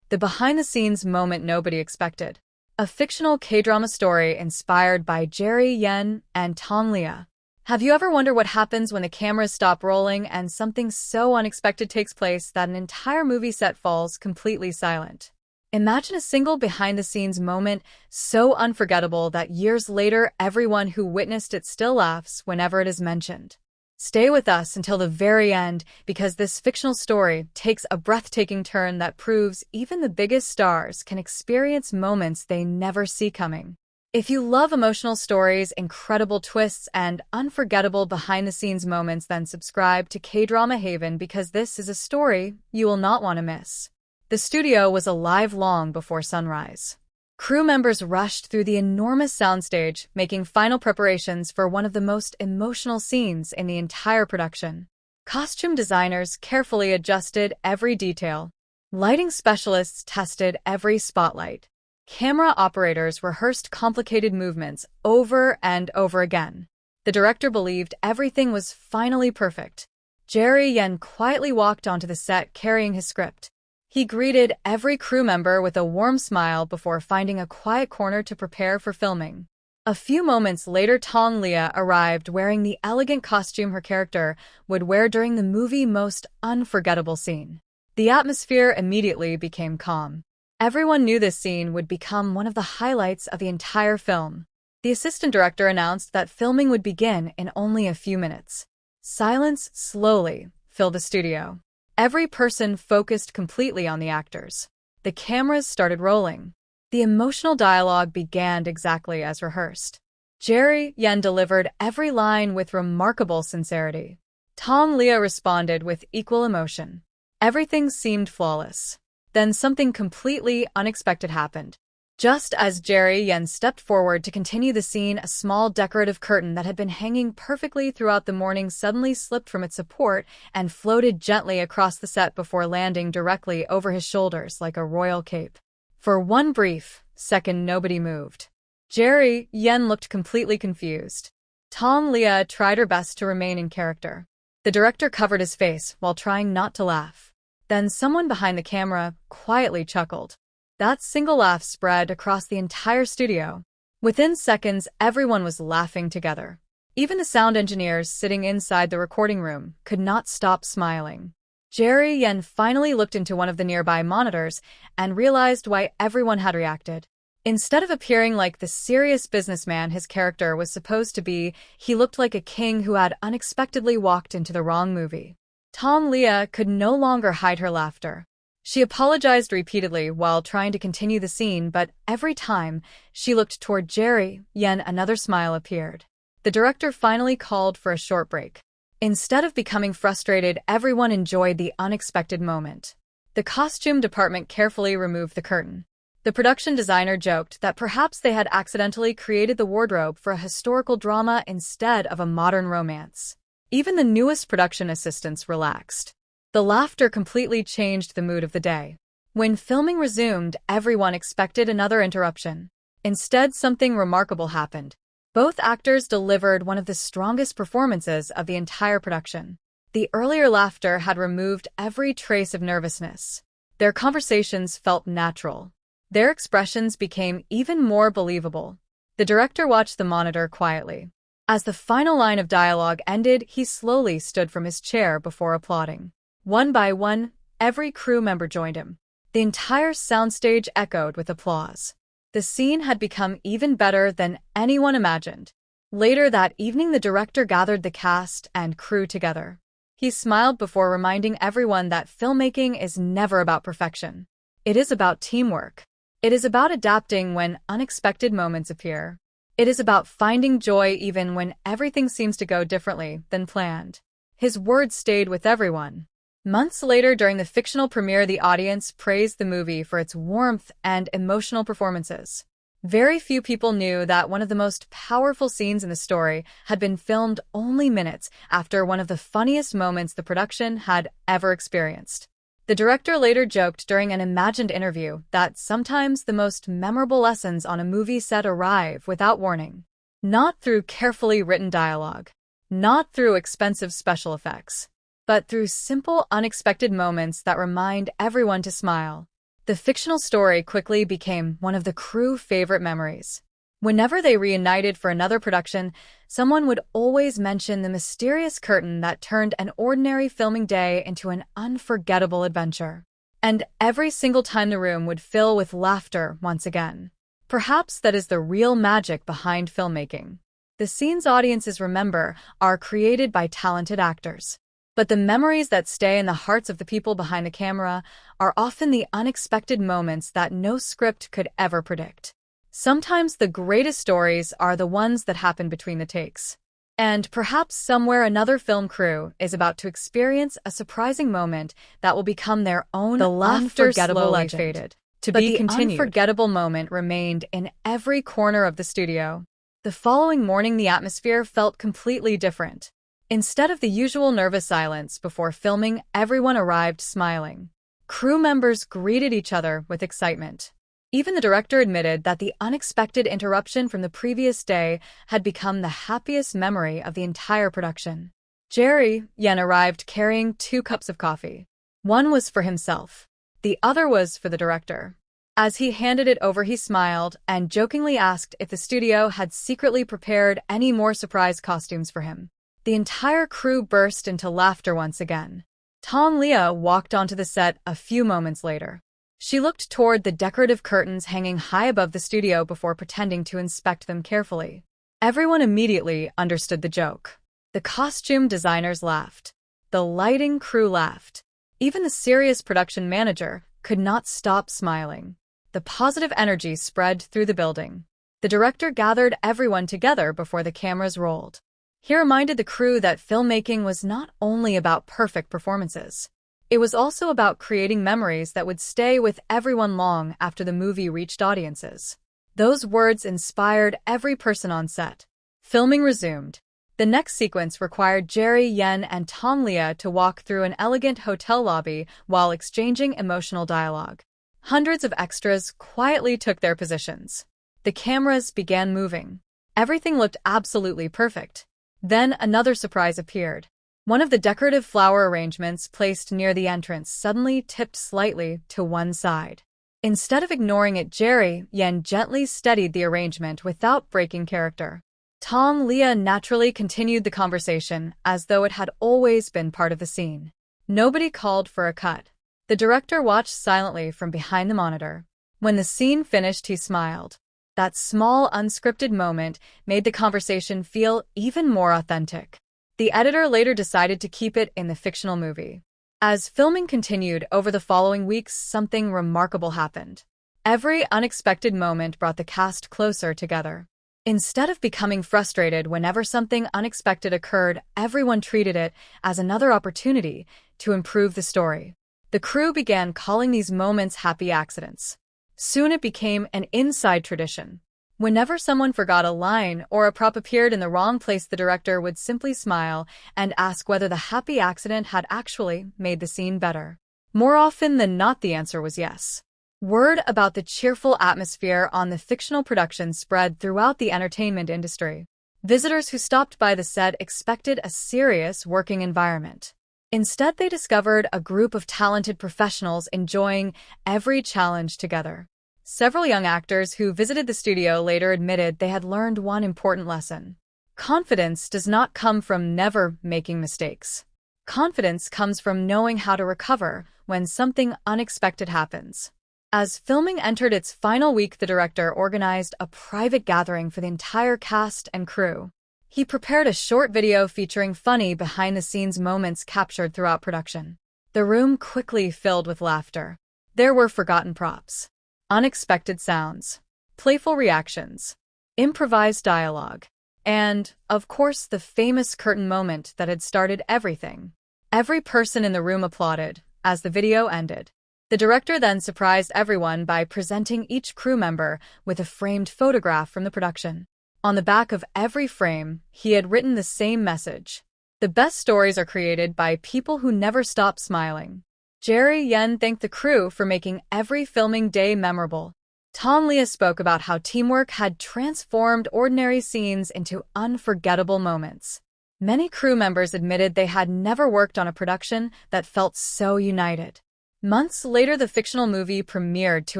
the behind-the-scenes moment nobody expected. A fictional K-drama story inspired by Yan and Tong Liya. Have you ever wondered what happens when the cameras stop rolling and something so unexpected takes place that an entire movie set falls completely silent? Imagine a single behind-the-scenes moment so unforgettable that years later everyone who witnessed it still laughs whenever it is mentioned. Stay with us until the very end because this fictional story takes a breathtaking turn that proves even the biggest stars can experience moments they never see coming. If you love emotional stories, incredible twists, and unforgettable behind-the-scenes moments, then subscribe to KDramaHavenn because this is a story you will not want to miss. The studio was alive long before sunrise. Crew members rushed through the enormous soundstage, making final preparations for one of the most emotional scenes in the entire production. Costume designers carefully adjusted every detail. Lighting specialists tested every spotlight. Camera operators rehearsed complicated movements over and over again. The director believed everything was finally perfect. Yan quietly walked onto the set carrying his script. He greeted every crew member with a warm smile before finding a quiet corner to prepare for filming. A few moments later, Tong Liya arrived wearing the elegant costume her character would wear during the movie's most unforgettable scene. The atmosphere immediately became calm. Everyone knew this scene would become one of the highlights of the entire film. The assistant director announced that filming would begin in only a few minutes. Silence slowly filled the studio. Every person focused completely on the actors. The cameras started rolling. The emotional dialogue began exactly as rehearsed. Yan delivered every line with remarkable sincerity. Tong Liya responded with equal emotion. Everything seemed flawless. Then something completely unexpected happened. Just as Yan stepped forward to continue the scene, a small decorative curtain that had been hanging perfectly throughout the morning suddenly slipped from its support and floated gently across the set before landing directly over his shoulders like a royal cape. For one brief second, nobody moved. Yan looked completely confused. Tong Liya tried her best to remain in character. The director covered his face while trying not to laugh. Then someone behind the camera quietly chuckled. That single laugh spread across the entire studio. Within seconds, everyone was laughing together. Even the sound engineers sitting inside the recording room could not stop smiling. Yan finally looked into one of the nearby monitors and realized why everyone had reacted. Instead of appearing like the serious businessman his character was supposed to be, he looked like a king who had unexpectedly walked into the wrong movie. Tong Liya could no longer hide her laughter. She apologized repeatedly while trying to continue the scene, but every time she looked toward Yan, another smile appeared. The director finally called for a short break. Instead of becoming frustrated, everyone enjoyed the unexpected moment. The costume department carefully removed the curtain. The production designer joked that perhaps they had accidentally created the wardrobe for a historical drama instead of a modern romance. Even the newest production assistants relaxed. The laughter completely changed the mood of the day. When filming resumed, everyone expected another interruption. Instead, something remarkable happened. Both actors delivered one of the strongest performances of the entire production. The earlier laughter had removed every trace of nervousness. Their conversations felt natural. Their expressions became even more believable. The director watched the monitor quietly. As the final line of dialogue ended, he slowly stood from his chair before applauding. One by one, every crew member joined him. The entire soundstage echoed with applause. The scene had become even better than anyone imagined. Later that evening, the director gathered the cast and crew together. He smiled before reminding everyone that filmmaking is never about perfection. It is about teamwork. It is about adapting when unexpected moments appear. It is about finding joy even when everything seems to go differently than planned. His words stayed with everyone. Months later, during the fictional premiere, the audience praised the movie for its warmth and emotional performances. Very few people knew that one of the most powerful scenes in the story had been filmed only minutes after one of the funniest moments the production had ever experienced. The director later joked during an imagined interview that sometimes the most memorable lessons on a movie set arrive without warning. Not through carefully written dialogue, not through expensive special effects, but through simple, unexpected moments that remind everyone to smile. The fictional story quickly became one of the crew's favorite memories. Whenever they reunited for another production, someone would always mention the mysterious curtain that turned an ordinary filming day into an unforgettable adventure. And every single time the room would fill with laughter once again. Perhaps that is the real magic behind filmmaking. The scenes audiences remember are created by talented actors. But the memories that stay in the hearts of the people behind the camera are often the unexpected moments that no script could ever predict. Sometimes the greatest stories are the ones that happen between the takes. And perhaps somewhere another film crew is about to experience a surprising moment that will become their own unforgettable legend. Faded. To be continued. The unforgettable moment remained in every corner of the studio. The following morning, the atmosphere felt completely different. Instead of the usual nervous silence before filming, everyone arrived smiling. Crew members greeted each other with excitement. Even the director admitted that the unexpected interruption from the previous day had become the happiest memory of the entire production. Jerry Yan arrived carrying 2 cups of coffee. One was for himself. The other was for the director. As he handed it over, he smiled and jokingly asked if the studio had secretly prepared any more surprise costumes for him. The entire crew burst into laughter once again. Tong Liya walked onto the set a few moments later. She looked toward the decorative curtains hanging high above the studio before pretending to inspect them carefully. Everyone immediately understood the joke. The costume designers laughed. The lighting crew laughed. Even the serious production manager could not stop smiling. The positive energy spread through the building. The director gathered everyone together before the cameras rolled. He reminded the crew that filmmaking was not only about perfect performances. It was also about creating memories that would stay with everyone long after the movie reached audiences. Those words inspired every person on set. Filming resumed. The next sequence required Jerry, Yan, and Tong Liya to walk through an elegant hotel lobby while exchanging emotional dialogue. Hundreds of extras quietly took their positions. The cameras began moving. Everything looked absolutely perfect. Then another surprise appeared. One of the decorative flower arrangements placed near the entrance suddenly tipped slightly to one side. Instead of ignoring it, Jerry Yan gently steadied the arrangement without breaking character. Tong Liya naturally continued the conversation as though it had always been part of the scene. Nobody called for a cut. The director watched silently from behind the monitor. When the scene finished, he smiled. That small, unscripted moment made the conversation feel even more authentic. The editor later decided to keep it in the fictional movie. As filming continued over the following weeks, something remarkable happened. Every unexpected moment brought the cast closer together. Instead of becoming frustrated whenever something unexpected occurred, everyone treated it as another opportunity to improve the story. The crew began calling these moments happy accidents. Soon it became an inside tradition. Whenever someone forgot a line or a prop appeared in the wrong place, the director would simply smile and ask whether the happy accident had actually made the scene better. More often than not, the answer was yes. Word about the cheerful atmosphere on the fictional production spread throughout the entertainment industry. Visitors who stopped by the set expected a serious working environment. Instead, they discovered a group of talented professionals enjoying every challenge together. Several young actors who visited the studio later admitted they had learned one important lesson. Confidence does not come from never making mistakes. Confidence comes from knowing how to recover when something unexpected happens. As filming entered its final week, the director organized a private gathering for the entire cast and crew. He prepared a short video featuring funny behind-the-scenes moments captured throughout production. The room quickly filled with laughter. There were forgotten props, unexpected sounds, playful reactions, improvised dialogue, and, of course, the famous curtain moment that had started everything. Every person in the room applauded as the video ended. The director then surprised everyone by presenting each crew member with a framed photograph from the production. On the back of every frame, he had written the same message. The best stories are created by people who never stop smiling. Jerry Yan thanked the crew for making every filming day memorable. Tong Liya spoke about how teamwork had transformed ordinary scenes into unforgettable moments. Many crew members admitted they had never worked on a production that felt so united. Months later, the fictional movie premiered to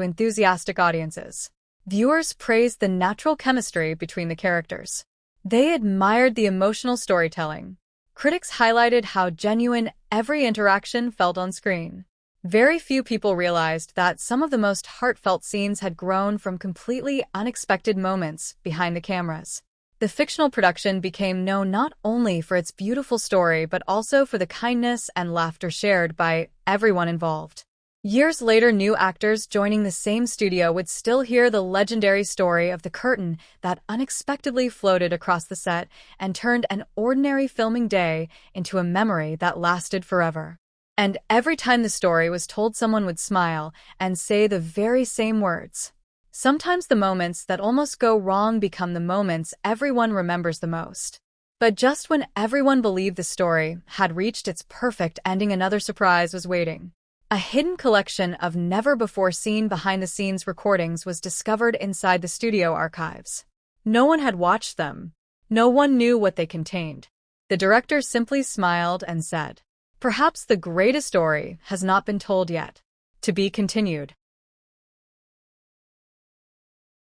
enthusiastic audiences. Viewers praised the natural chemistry between the characters. They admired the emotional storytelling. Critics highlighted how genuine every interaction felt on screen. Very few people realized that some of the most heartfelt scenes had grown from completely unexpected moments behind the cameras. The fictional production became known not only for its beautiful story but also for the kindness and laughter shared by everyone involved. Years later, new actors joining the same studio would still hear the legendary story of the curtain that unexpectedly floated across the set and turned an ordinary filming day into a memory that lasted forever. And every time the story was told, someone would smile and say the very same words. Sometimes the moments that almost go wrong become the moments everyone remembers the most. But just when everyone believed the story had reached its perfect ending, another surprise was waiting. A hidden collection of never-before-seen behind-the-scenes recordings was discovered inside the studio archives. No one had watched them. No one knew what they contained. The director simply smiled and said, "Perhaps the greatest story has not been told yet. To be continued."